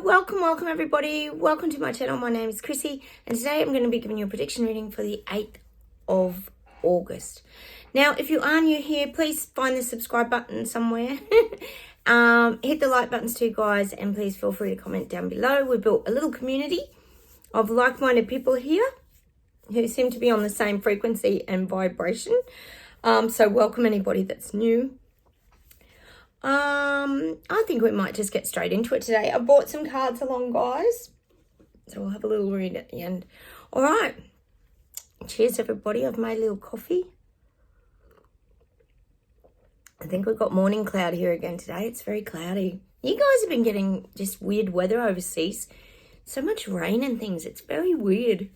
welcome everybody. Welcome to my channel. My name is Chrissy and today I'm going to be giving you a prediction reading for the 8th of August. Now, if you are new here, please find the subscribe button somewhere. Hit the like buttons too, guys, and please feel free to comment down below. We've built a little community of like-minded people here who seem to be on the same frequency and vibration. So welcome anybody that's new. I think we might just get straight into it today. I brought some cards along, guys, so we'll have a little read at the end. All right, cheers everybody. I've made a little coffee. I think we've got morning cloud here again today. It's very cloudy. You guys have been getting just weird weather overseas. So much rain and things. It's very weird.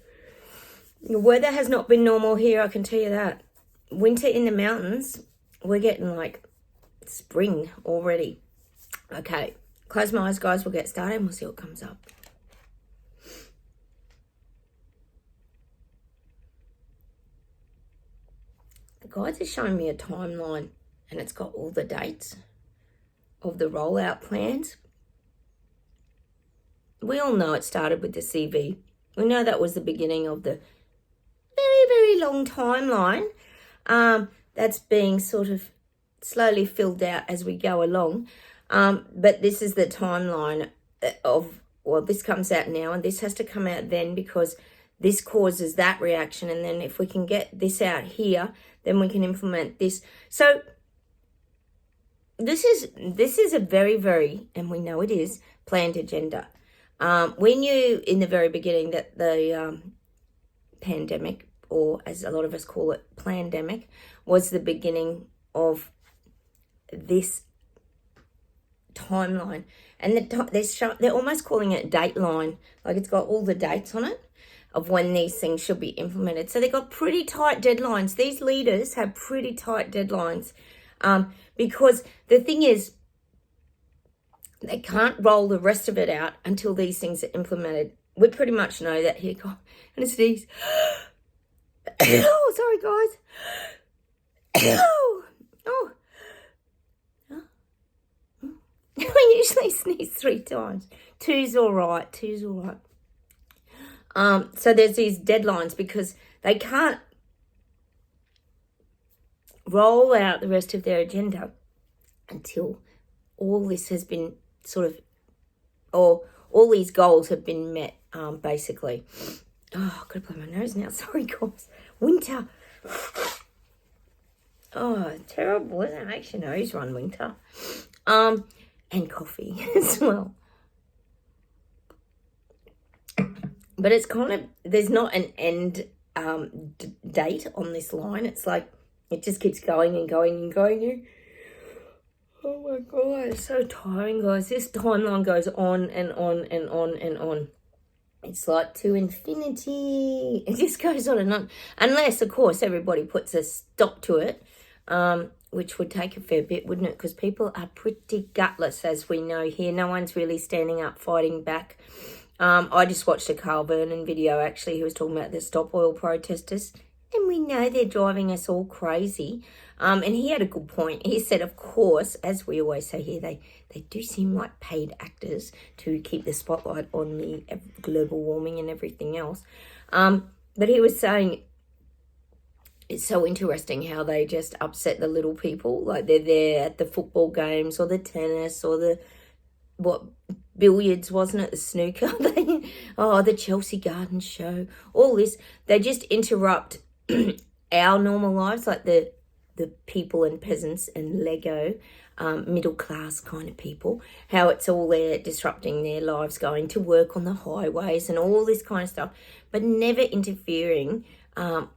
The weather has not been normal here, I can tell you that. Winter in the mountains, we're getting like spring already. Okay, close my eyes, guys. We'll get started and we'll see what comes up. The guides are showing me a timeline and it's got all the dates of the rollout plans. We all know it started with the CV. We know that was the beginning of the very, very long timeline that's being sort of slowly filled out as we go along. But this is the timeline of, well, this comes out now and this has to come out then because this causes that reaction. And then if we can get this out here, then we can implement this. So this is a very, very, and we know it is, planned agenda. We knew in the very beginning that the pandemic, or as a lot of us call it, plandemic, was the beginning of this timeline. And they're almost calling it dateline, like it's got all the dates on it of when these things should be implemented. So they've got pretty tight deadlines. These leaders have pretty tight deadlines because the thing is, they can't roll the rest of it out until these things are implemented. We pretty much know that here. God, and it's these. Oh, sorry, guys. Oh. I usually sneeze 3 times. Two's all right. So there's these deadlines because they can't roll out the rest of their agenda until all this has been sort of, or all these goals have been met, basically. Oh, I've got to blow my nose now. Sorry, guys. Winter. Oh, terrible, isn't it? Makes your nose run, winter. And coffee as well. But it's kind of, there's not an end date on this line. It's like, it just keeps going and going and going. Oh my God, it's so tiring, guys. This timeline goes on and on and on and on. It's like to infinity. It just goes on and on. Unless, of course, everybody puts a stop to it, which would take a fair bit, wouldn't it? Because people are pretty gutless, as we know here. No one's really standing up, fighting back. I just watched a Carl Vernon video, actually. He was talking about the stop oil protesters. And we know they're driving us all crazy. And he had a good point. He said, of course, as we always say here, they do seem like paid actors to keep the spotlight on the global warming and everything else. But he was saying, it's so interesting how they just upset the little people. Like they're there at the football games or the tennis or the, billiards, wasn't it? The snooker. The Chelsea Garden show. All this. They just interrupt our normal lives, like the people and peasants and Lego, middle class kind of people, how it's all there disrupting their lives, going to work on the highways and all this kind of stuff, but never interfering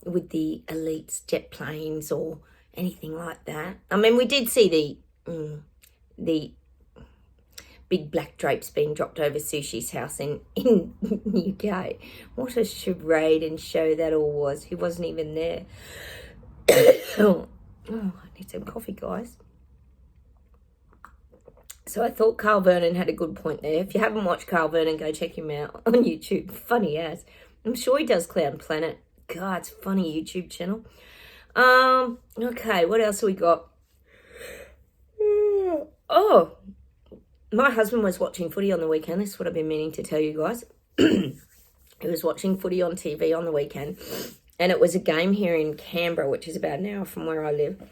with the elites, jet planes or anything like that. I mean, we did see the big black drapes being dropped over Sushi's house in UK. What a charade and show that all was. He wasn't even there. Oh, I need some coffee, guys. So I thought Carl Vernon had a good point there. If you haven't watched Carl Vernon, go check him out on YouTube. Funny as. I'm sure he does Clown Planet. God, it's a funny YouTube channel. Okay, what else have we got? Oh, my husband was watching footy on the weekend. This is what I've been meaning to tell you guys. He was watching footy on TV on the weekend, and it was a game here in Canberra, which is about an hour from where I live.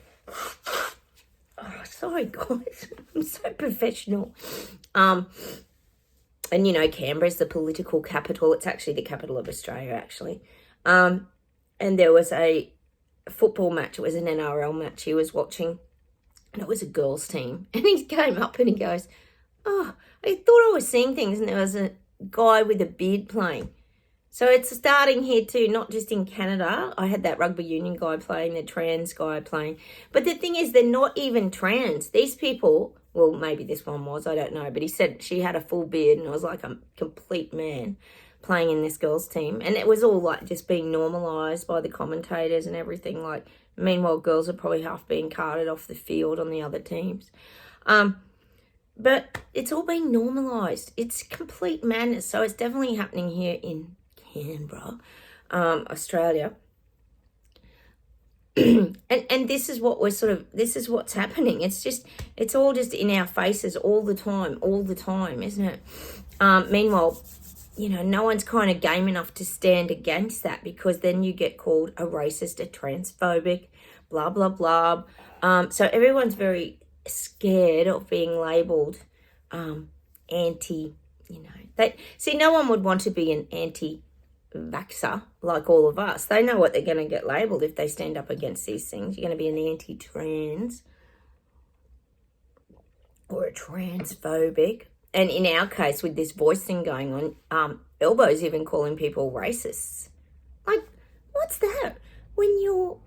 Oh, sorry, guys. I'm so professional. And, you know, Canberra's the political capital. It's actually the capital of Australia, actually. And there was a football match. It was an NRL match he was watching. And it was a girls' team. And he came up and he goes, oh, I thought I was seeing things. And there was a guy with a beard playing. So it's starting here too, not just in Canada. I had that rugby union guy playing, the trans guy playing. But the thing is, they're not even trans. These people, well, maybe this one was, I don't know. But he said she had a full beard and it was like a complete man playing in this girls' team. And it was all like just being normalised by the commentators and everything. Like, meanwhile, girls are probably half being carted off the field on the other teams. But it's all being normalised. It's complete madness. So it's definitely happening here in Canberra, Australia. and this is what this is what's happening. It's all just in our faces all the time, isn't it? Meanwhile, you know, no one's kind of game enough to stand against that, because then you get called a racist, a transphobic, blah, blah, blah. So everyone's very scared of being labelled anti, you know. No one would want to be an anti-vaxxer like all of us. They know what they're going to get labelled if they stand up against these things. You're going to be an anti-trans or a transphobic. And in our case, with this voice thing going on, Elbo's even calling people racists. Like, what's that? When your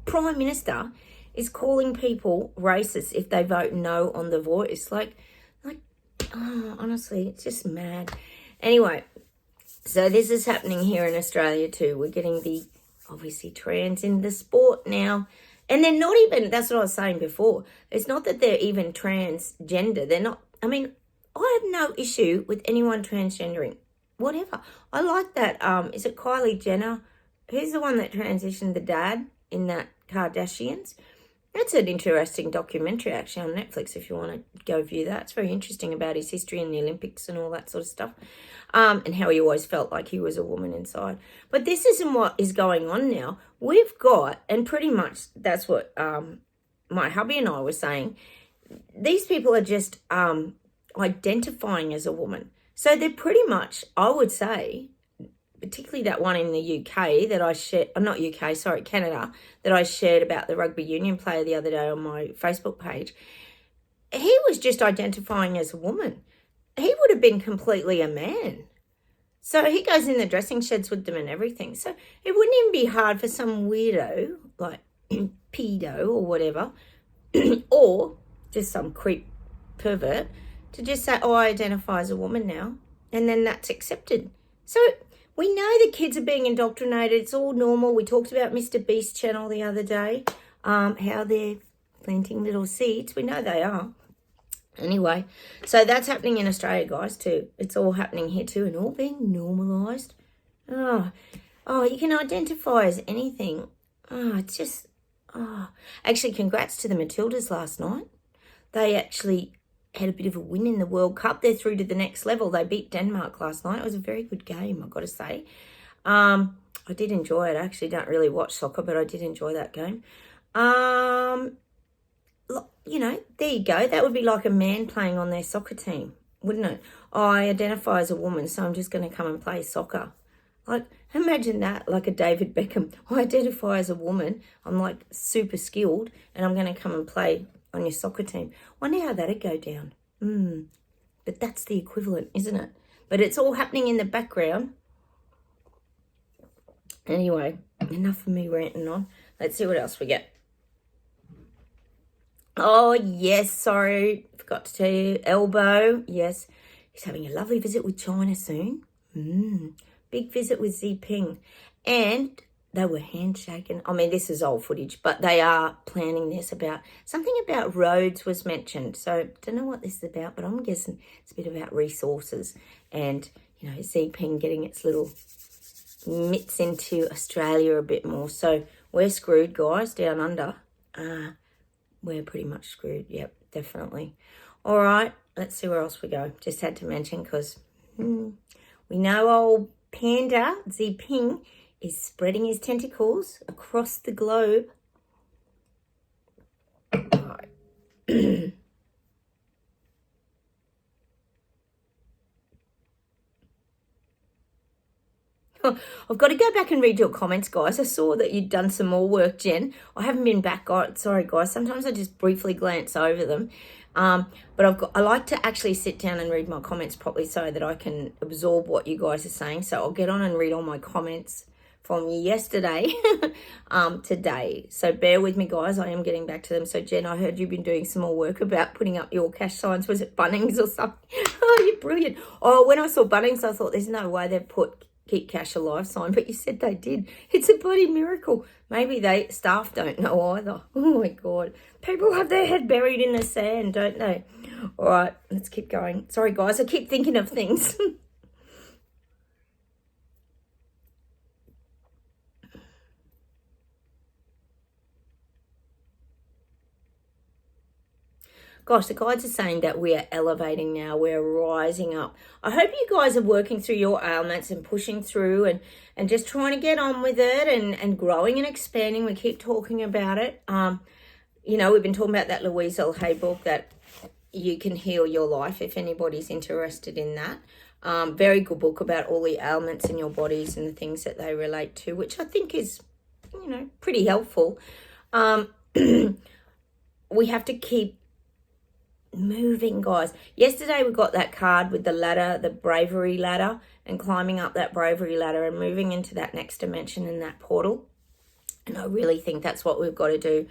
Prime Minister is calling people racist if they vote no on the voice. Like, oh, honestly, it's just mad. Anyway, so this is happening here in Australia too. We're getting the, obviously, trans in the sport now. And they're not even, that's what I was saying before. It's not that they're even transgender. They're not, I mean, I have no issue with anyone transgendering. Whatever. I like that, is it Kylie Jenner? Who's the one that transitioned the dad in that Kardashians? That's an interesting documentary, actually, on Netflix, if you want to go view that. It's very interesting about his history in the Olympics and all that sort of stuff, and how he always felt like he was a woman inside. But this isn't what is going on now. We've got, and pretty much that's what my hubby and I were saying, these people are just identifying as a woman. So they're pretty much, I would say, particularly that one in the UK that I shared, Canada, that I shared about the rugby union player the other day on my Facebook page. He was just identifying as a woman. He would have been completely a man. So he goes in the dressing sheds with them and everything. So it wouldn't even be hard for some weirdo, like pedo or whatever, or just some creep pervert, to just say, oh, I identify as a woman now. And then that's accepted. So we know the kids are being indoctrinated. It's all normal. We talked about Mr. Beast channel the other day, how they're planting little seeds. We know they are. Anyway, so that's happening in Australia, guys, too. It's all happening here too, and all being normalised. Oh, you can identify as anything. Oh, it's just, Actually, congrats to the Matildas last night. They actually had a bit of a win in the World Cup. They're through to the next level. They beat Denmark last night. It was a very good game, I've got to say. I did enjoy it. I actually don't really watch soccer, but I did enjoy that game. You know, there you go. That would be like a man playing on their soccer team, wouldn't it? Oh, I identify as a woman, so I'm just going to come and play soccer. Like, imagine that, like a David Beckham. I identify as a woman. I'm like super skilled, and I'm going to come and play on your soccer team. Wonder how that'd go down. But that's the equivalent, isn't it? But it's all happening in the background. Anyway, enough of me ranting on. Let's see what else we get. Oh, yes, sorry. Forgot to tell you. Elbo, yes. He's having a lovely visit with China soon. Big visit with Xi Jinping. And they were handshaking. I mean, this is old footage, but they are planning this about, something about roads was mentioned. So, don't know what this is about, but I'm guessing it's a bit about resources. And, you know, Xi Jinping getting its little mitts into Australia a bit more. So, we're screwed, guys, down under. we're pretty much screwed. Yep, definitely. All right, let's see where else we go. Just had to mention because we know old Panda Ziping is spreading his tentacles across the globe. All right. I've got to go back and read your comments, guys. I saw that you'd done some more work, Jen. I haven't been back. Sorry, guys. Sometimes I just briefly glance over them. But I like to actually sit down and read my comments properly so that I can absorb what you guys are saying. So I'll get on and read all my comments from yesterday today. So bear with me, guys. I am getting back to them. So, Jen, I heard you've been doing some more work about putting up your cash signs. Was it Bunnings or something? Oh, you're brilliant. Oh, when I saw Bunnings, I thought there's no way they've put Keep Cash Alive sign, but you said they did. It's a bloody miracle. Maybe staff don't know either. Oh my God. People have their head buried in the sand, don't they? All right, let's keep going. Sorry, guys, I keep thinking of things. Gosh, the guides are saying that we are elevating now. We're rising up. I hope you guys are working through your ailments and pushing through and just trying to get on with it and growing and expanding. We keep talking about it. You know, we've been talking about that Louise L. Hay book, that You Can Heal Your Life, if anybody's interested in that. Very good book about all the ailments in your bodies and the things that they relate to, which I think is, you know, pretty helpful. We have to keep moving, guys. Yesterday we got that card with the ladder, the bravery ladder, and climbing up that bravery ladder and moving into that next dimension in that portal. And I really think that's what we've got to do.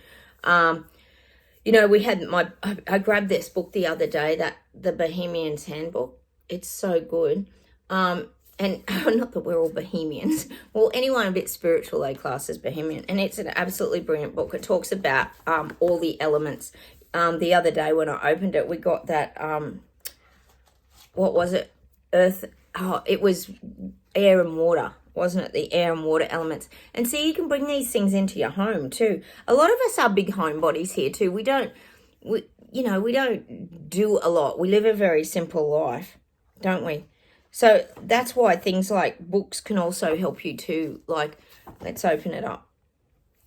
You know, I grabbed this book the other day, the Bohemian's Handbook. It's so good. And not that we're all bohemians. Well, anyone a bit spiritual, they class as bohemian. And it's an absolutely brilliant book. It talks about all the elements. The other day when I opened it, we got that, what was it? Earth, it was air and water, wasn't it? The air and water elements. And so you can bring these things into your home too. A lot of us are big homebodies here too. We don't do a lot. We live a very simple life, don't we? So that's why things like books can also help you too. Like, let's open it up.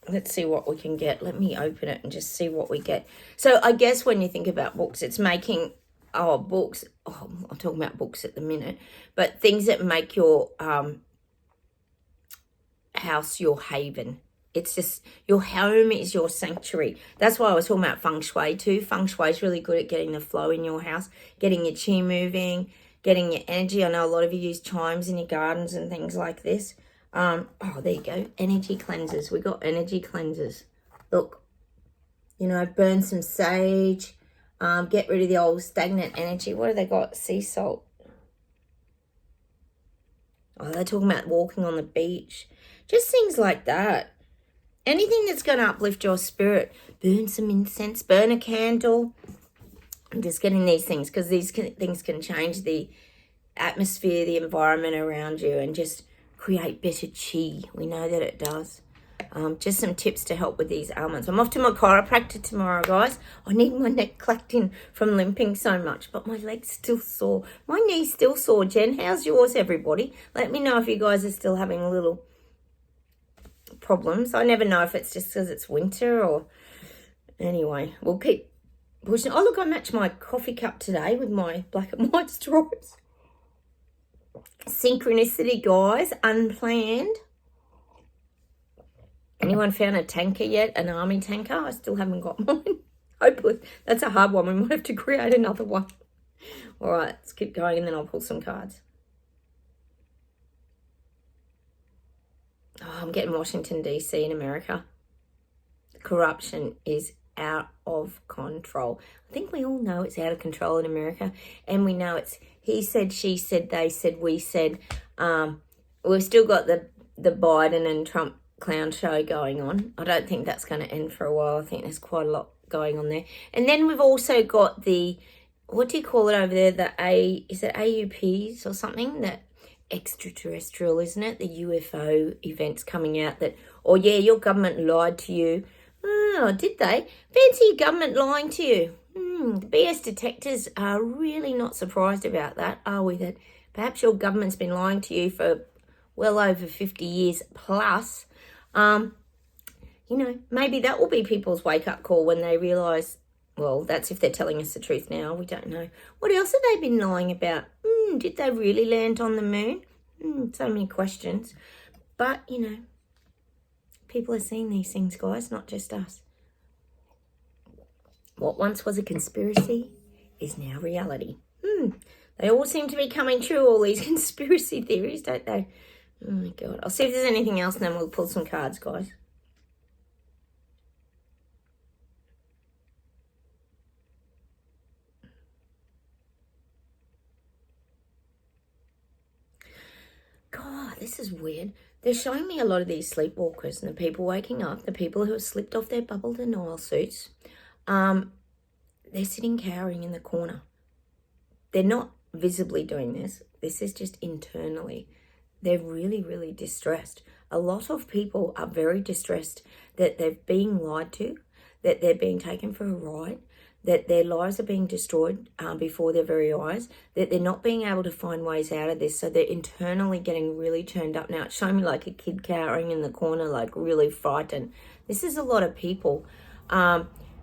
Let's see what we can get. Let me open it and just see what we get. So I guess when you think about books, it's making books. Oh, I'm talking about books at the minute, but things that make your house your haven. It's just your home is your sanctuary. That's why I was talking about feng shui too. Feng shui is really good at getting the flow in your house, getting your chi moving, getting your energy. I know a lot of you use chimes in your gardens and things like this. Oh, there you go. Energy cleansers. We got energy cleansers. Look, you know, burn some sage. Get rid of the old stagnant energy. What have they got? Sea salt. Oh, they're talking about walking on the beach. Just things like that. Anything that's going to uplift your spirit. Burn some incense. Burn a candle. I'm just getting these things because these things can change the atmosphere, the environment around you, and just create better chi. We know that it does. Just some tips to help with these ailments. I'm off to my chiropractor tomorrow, guys. I need my neck clacked in from limping so much, but my leg's still sore. My knee's still sore, Jen. How's yours, everybody? Let me know if you guys are still having little problems. I never know if it's just because it's winter or... Anyway, we'll keep pushing. Oh, look, I matched my coffee cup today with my black and white straws. Synchronicity, guys. Unplanned. Anyone found a tanker yet? An army tanker? I still haven't got mine. Hopeless. That's a hard one. We might have to create another one. All right, let's keep going and then I'll pull some cards. Oh, I'm getting Washington, D.C. in America. Corruption is out of control. I think we all know it's out of control in America. And we know it's he said, she said, they said, we said. We've still got the Biden and Trump clown show going on. I don't think that's going to end for a while. I think there's quite a lot going on there. And then we've also got the, what do you call it over there? Is it AUPs or something? That extraterrestrial, isn't it? The UFO events coming out that, oh yeah, your government lied to you. Oh, did they? Fancy your government lying to you. The BS detectors are really not surprised about that, are we? That perhaps your government's been lying to you for well over 50 years plus. Maybe that will be people's wake-up call when they realise, well, that's if they're telling us the truth now. We don't know. What else have they been lying about? Did they really land on the moon? So many questions. But, people are seeing these things, guys, not just us. What once was a conspiracy is now reality. They all seem to be coming true, all these conspiracy theories, don't they? Oh, my God. I'll see if there's anything else, and then we'll pull some cards, guys. God, this is weird. They're showing me a lot of these sleepwalkers and the people waking up, the people who have slipped off their bubble denial suits. They're sitting cowering in the corner. They're not visibly doing this. This is just internally. They're really, really distressed. A lot of people are very distressed that they're being lied to, that they're being taken for a ride, that their lives are being destroyed before their very eyes, that they're not being able to find ways out of this. So they're internally getting really turned up. Now, it's showing me like a kid cowering in the corner, like really frightened. This is a lot of people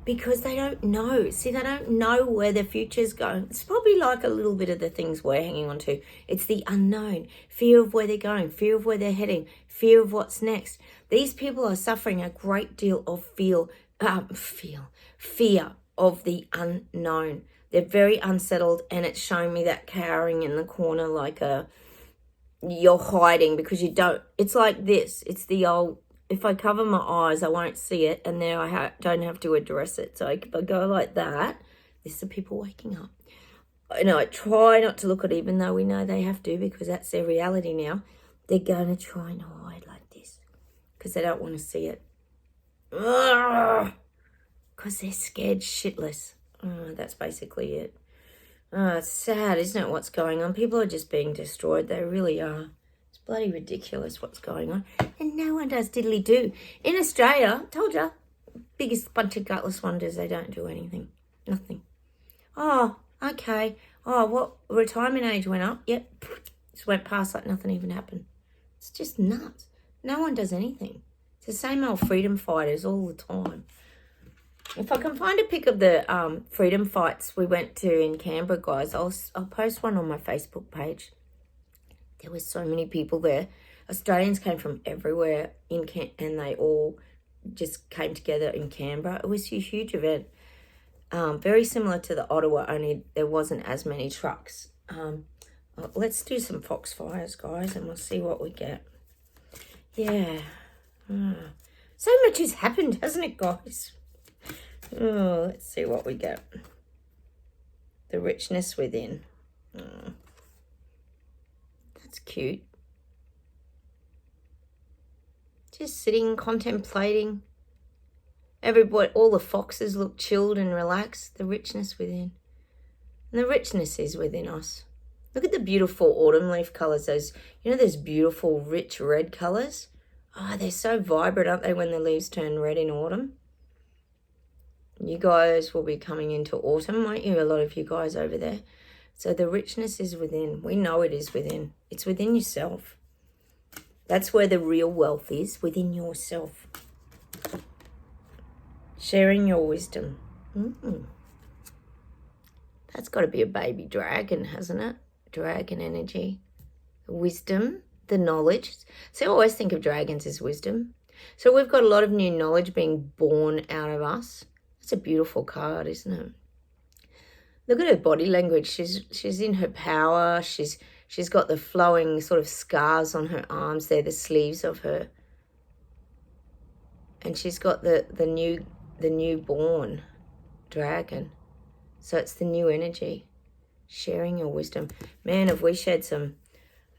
because they don't know. See, they don't know where their future's going. It's probably like a little bit of the things we're hanging on to. It's the unknown, fear of where they're going, fear of where they're heading, fear of what's next. These people are suffering a great deal of fear of the unknown. They're very unsettled, and it's showing me that cowering in the corner like you're hiding because you don't. It's like this. It's the old, if I cover my eyes, I won't see it, and then I don't have to address it. So if I go like that, this is people waking up. I try not to look at it, even though we know they have to because that's their reality now. They're going to try and hide like this because they don't want to see it. Because they're scared shitless. That's basically it. It's sad, isn't it, what's going on? People are just being destroyed. They really are. It's bloody ridiculous what's going on. And no one does diddly-do. In Australia, told you, biggest bunch of gutless wonders, they don't do anything. Nothing. Oh, okay. Oh, what, retirement age went up? Yep. Just went past like nothing even happened. It's just nuts. No one does anything. It's the same old freedom fighters all the time. If I can find a pic of the freedom fights we went to in Canberra, guys, I'll post one on my Facebook page. There were so many people there. Australians came from everywhere and they all just came together in Canberra. It was a huge event. Very similar to the Ottawa, only there wasn't as many trucks. Let's do some foxfires, guys, and we'll see what we get. Yeah. So much has happened, hasn't it, guys? Oh, let's see what we get. The richness within. That's cute. Just sitting, contemplating. Everybody, all the foxes look chilled and relaxed. The richness within. And the richness is within us. Look at the beautiful autumn leaf colours. Those beautiful rich red colours. Oh, they're so vibrant, aren't they, when the leaves turn red in autumn? You guys will be coming into autumn, won't you? A lot of you guys over there. So the richness is within. We know it is within. It's within yourself. That's where the real wealth is, within yourself. Sharing your wisdom. That's got to be a baby dragon, hasn't it? Dragon energy. Wisdom, the knowledge. So I always think of dragons as wisdom. So we've got a lot of new knowledge being born out of us. It's a beautiful card, isn't it? Look at her body language. She's in her power. She's got the flowing sort of scars on her arms. They're the sleeves of her. And she's got the newborn dragon. So it's the new energy. Sharing your wisdom. Man, have we shared some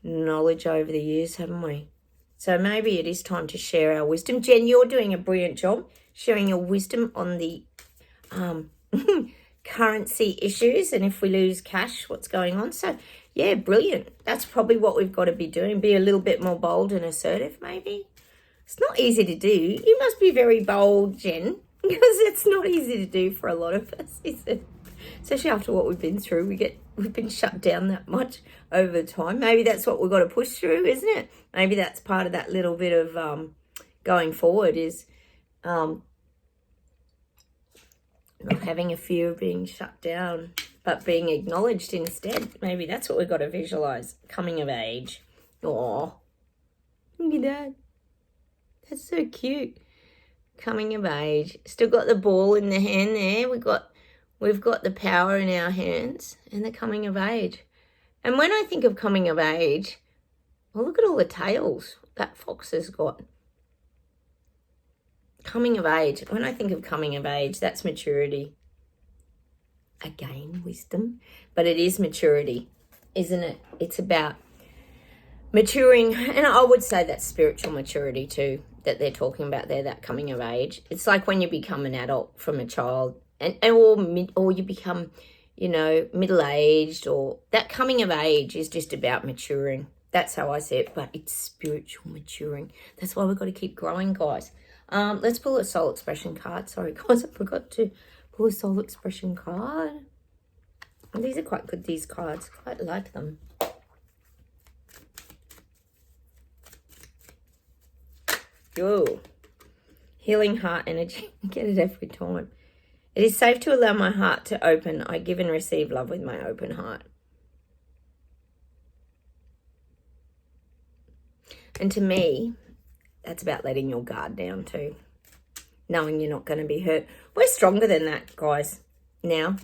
knowledge over the years, haven't we? So maybe it is time to share our wisdom. Jen, you're doing a brilliant job sharing your wisdom on the currency issues and if we lose cash, what's going on. So, yeah, brilliant. That's probably what we've got to be doing. Be a little bit more bold and assertive, maybe. It's not easy to do. You must be very bold, Jen, because it's not easy to do for a lot of us, is it? Especially after what we've been through. We've been shut down that much over time. Maybe that's what we've got to push through, isn't it? Maybe that's part of that little bit of going forward is not having a fear of being shut down, but being acknowledged instead. Maybe that's what we've got to visualize. Coming of age. Oh, look at that. That's so cute. Coming of age. Still got the ball in the hand there. We've got the power in our hands and the coming of age. And when I think of coming of age, well, look at all the tails that fox has got. Coming of age. When I think of coming of age, that's maturity. Again, wisdom. But it is maturity, isn't it? It's about maturing. And I would say that's spiritual maturity too, that they're talking about there, that coming of age. It's like when you become an adult from a child, or you become, middle-aged, or that coming of age is just about maturing. That's how I see it, but it's spiritual maturing. That's why we've got to keep growing, guys. Let's pull a soul expression card. Sorry, guys, I forgot to pull a soul expression card. These are quite good, these cards. Quite like them. Yo, healing heart energy. I get it every time. It is safe to allow my heart to open. I give and receive love with my open heart. And to me, that's about letting your guard down too. Knowing you're not going to be hurt. We're stronger than that, guys, now.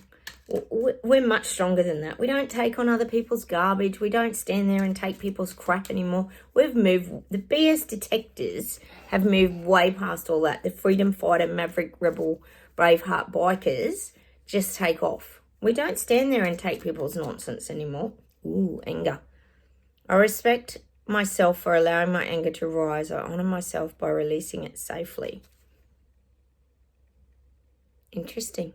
We're much stronger than that. We don't take on other people's garbage. We don't stand there and take people's crap anymore. We've moved. The BS detectors have moved way past all that. The freedom fighter, maverick, rebel, braveheart bikers just take off. We don't stand there and take people's nonsense anymore. Ooh, anger. I respect myself for allowing my anger to rise. I honor myself by releasing it safely. Interesting.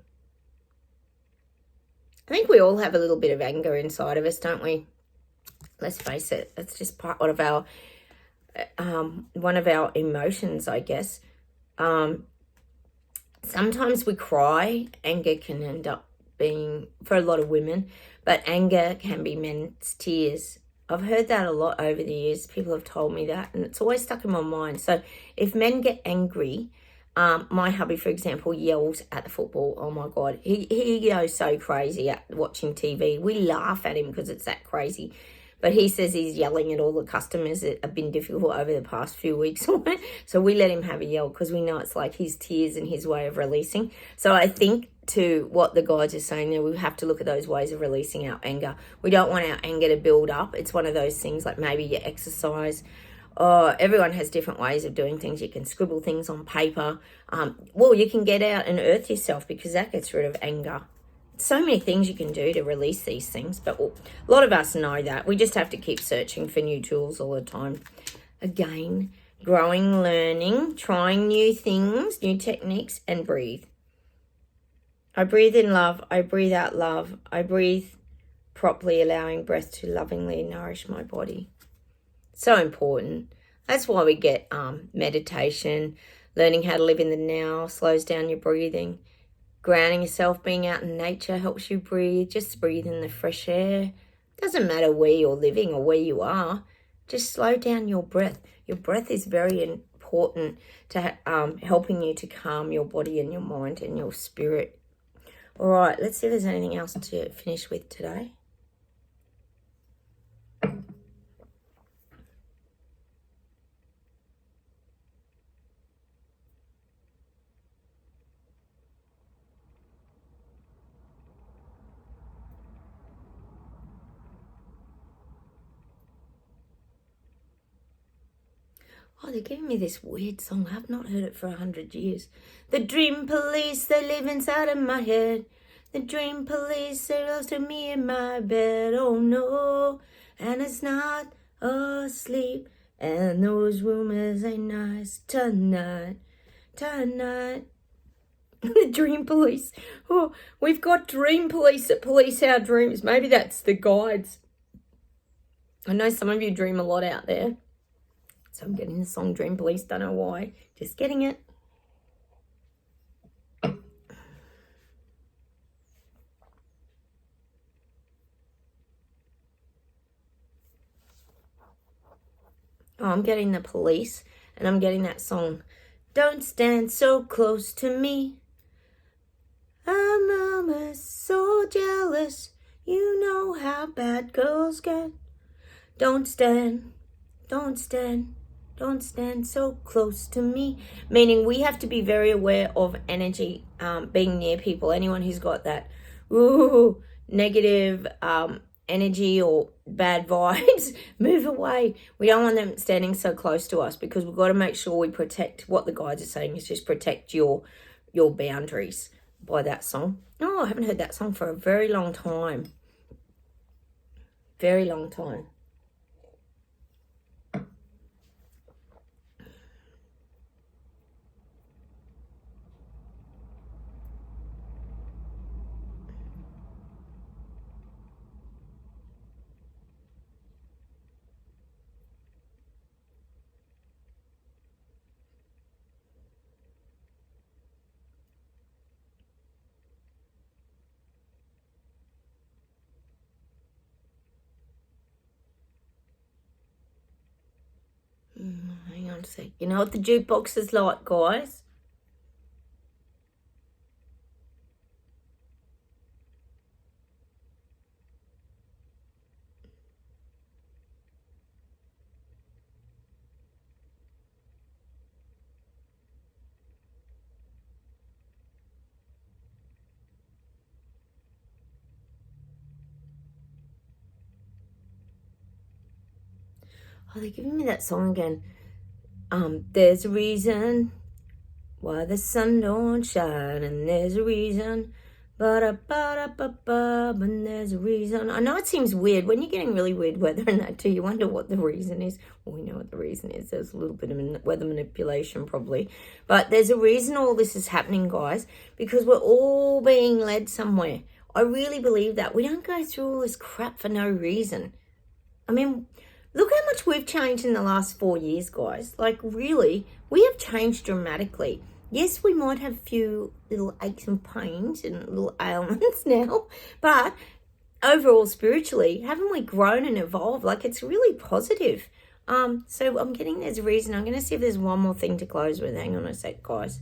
I think we all have a little bit of anger inside of us, don't we? Let's face it. It's just part of our, one of our emotions, I guess. Sometimes we cry. Anger can end up being, for a lot of women, but anger can be men's tears. I've heard that a lot over the years. People have told me that, and it's always stuck in my mind. So if men get angry, my hubby, for example, yells at the football. Oh, my God. He goes so crazy at watching TV. We laugh at him because it's that crazy. But he says he's yelling at all the customers that have been difficult over the past few weeks. So we let him have a yell because we know it's like his tears and his way of releasing. So I think to what the guides are saying there, we have to look at those ways of releasing our anger. We don't want our anger to build up. It's one of those things like maybe you exercise. Everyone has different ways of doing things. You can scribble things on paper. Well, you can get out and earth yourself because that gets rid of anger. So many things you can do to release these things, but a lot of us know that. We just have to keep searching for new tools all the time. Again, growing, learning, trying new things, new techniques, and breathe. I breathe in love. I breathe out love. I breathe properly, allowing breath to lovingly nourish my body. So important. That's why we get meditation, learning how to live in the now, slows down your breathing. Grounding yourself, being out in nature helps you breathe. Just breathe in the fresh air. Doesn't matter where you're living or where you are. Just slow down your breath. Your breath is very important to helping you to calm your body and your mind and your spirit. All right, let's see if there's anything else to finish with today. Oh, they're giving me this weird song. I've not heard it for 100 years. The dream police, they live inside of my head. The dream police, they're close to me in my bed. Oh no, and it's not asleep. And those rumors ain't nice tonight. The dream police. Oh, we've got dream police that police our dreams. Maybe that's the guides. I know some of you dream a lot out there. So I'm getting the song Dream Police, don't know why. Just getting it. Oh, I'm getting the Police, and I'm getting that song, Don't Stand So Close to Me. I'm always so jealous. You know how bad girls get. Don't stand so close to me. Meaning we have to be very aware of energy being near people. Anyone who's got that negative energy or bad vibes, move away. We don't want them standing so close to us, because we've got to make sure we protect, what the guides are saying is just protect your boundaries by that song. Oh, I haven't heard that song for a very long time. Very long time. Hang on a sec. You know what the jukebox is like, guys? Oh, they're giving me that song again. There's a reason why the sun don't shine, and there's a reason, and there's a reason. I know it seems weird when you're getting really weird weather and that too. You wonder what the reason is. Well, we know what the reason is. There's a little bit of weather manipulation probably, but there's a reason all this is happening, guys, because we're all being led somewhere. I really believe that. We don't go through all this crap for no reason. I mean, look how much we've changed in the last 4 years, guys. Like, really, we have changed dramatically. Yes, we might have a few little aches and pains and little ailments now, but overall, spiritually, haven't we grown and evolved? Like, it's really positive. So I'm getting there's a reason. I'm going to see if there's one more thing to close with. Hang on a sec, guys.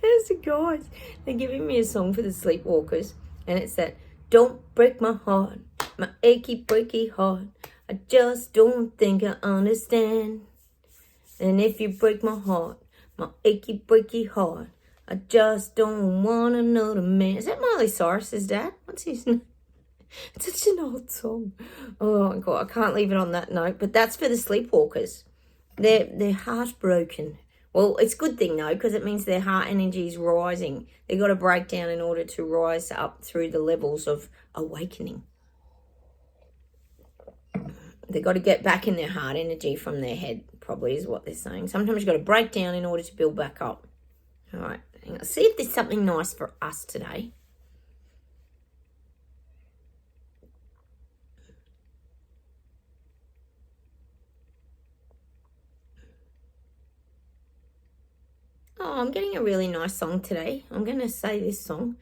There's the guys. They're giving me a song for the sleepwalkers, and it's that don't break my heart, my achy breaky heart. I just don't think I understand. And if you break my heart, my achy breaky heart, I just don't want another man. Is that Miley Cyrus's dad? What's his name? It's such an old song. Oh my God, I can't leave it on that note. But that's for the sleepwalkers. They're heartbroken. Well, it's a good thing, though, because it means their heart energy is rising. They've got to break down in order to rise up through the levels of awakening. They've got to get back in their heart energy from their head, probably is what they're saying. Sometimes you've got to break down in order to build back up. All right, hang on. See if there's something nice for us today. Oh, I'm getting a really nice song today. I'm going to say this song.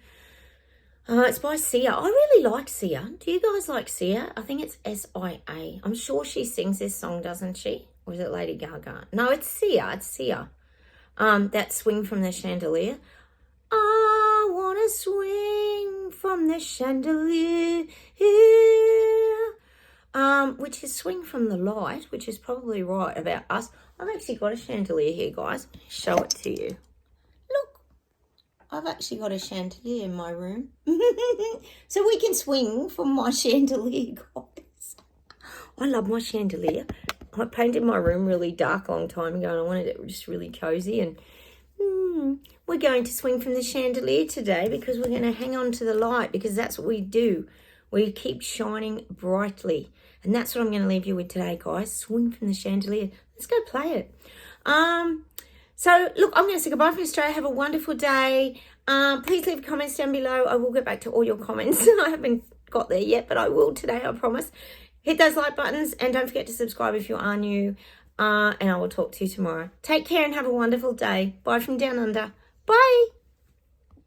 It's by Sia. I really like Sia. Do you guys like Sia? I think it's S-I-A. I'm sure she sings this song, doesn't she? Or is it Lady Gaga? No, it's Sia. It's Sia. That Swing from the Chandelier. I want to swing from the chandelier. Which is Swing from the Light, which is probably right about us. I've actually got a chandelier here, guys. Show it to you. Look, I've actually got a chandelier in my room. So we can swing from my chandelier, guys. I love my chandelier. I painted my room really dark a long time ago, and I wanted it just really cozy. And we're going to swing from the chandelier today because we're going to hang on to the light, because that's what we do. We keep shining brightly. And that's what I'm going to leave you with today, guys. Swing from the chandelier. Let's go play it. So, look, I'm going to say goodbye from Australia. Have a wonderful day. Please leave comments down below. I will get back to all your comments. I haven't got there yet, but I will today, I promise. Hit those like buttons and don't forget to subscribe if you are new. And I will talk to you tomorrow. Take care and have a wonderful day. Bye from down under. Bye.